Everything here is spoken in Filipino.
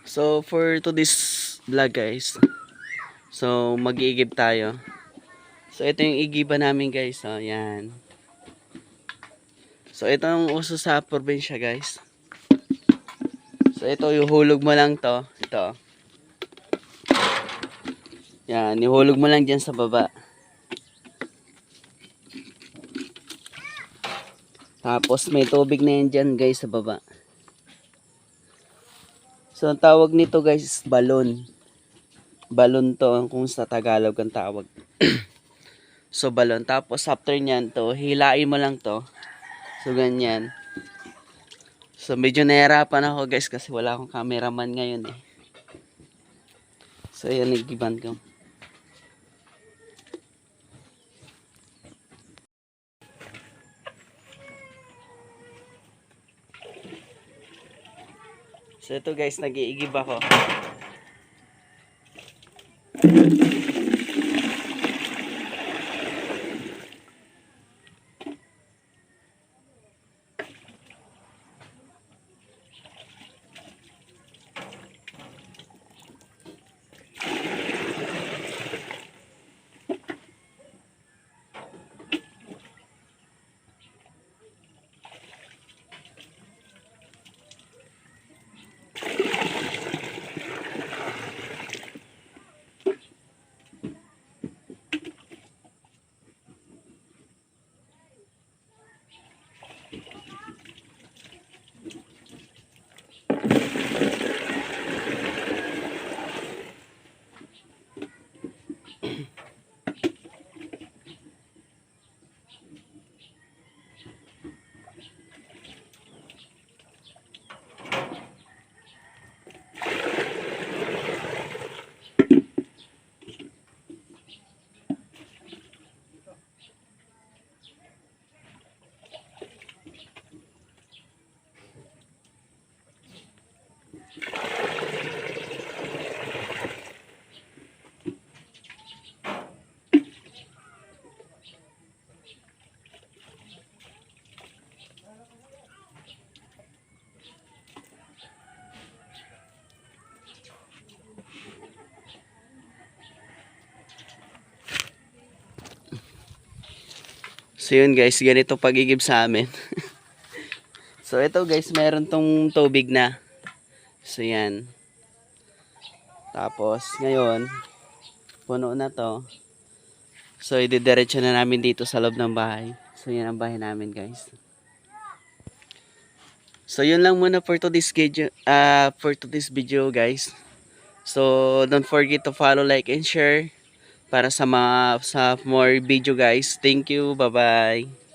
So for today's vlog guys, so mag-iigib tayo. So ito yung igiban namin guys, so yan. So ito ang uso sa probinsya guys. So ito yung hulog mo lang to, ito. Yan, ihulog mo lang dyan sa baba. Tapos may tubig na yan dyan guys sa baba. So ang tawag nito guys is balon. Balon to kung sa Tagalog ang tawag. So balon. Tapos after nyan to, hilain mo lang to. So ganyan. So medyo nahirapan ako guys kasi wala akong cameraman ngayon eh. So yan, nagiban ko. So ito guys, nag-iigib ako. So yun guys, ganito pagigib sa amin. So ito guys, meron tong tubig na. So yan. Tapos ngayon, puno na to. So ididiretso na namin dito sa loob ng bahay. So yan ang bahay namin guys. So yun lang muna for today's video guys. So don't forget to follow, like, and share para sa more video guys. Thank you. Bye-bye.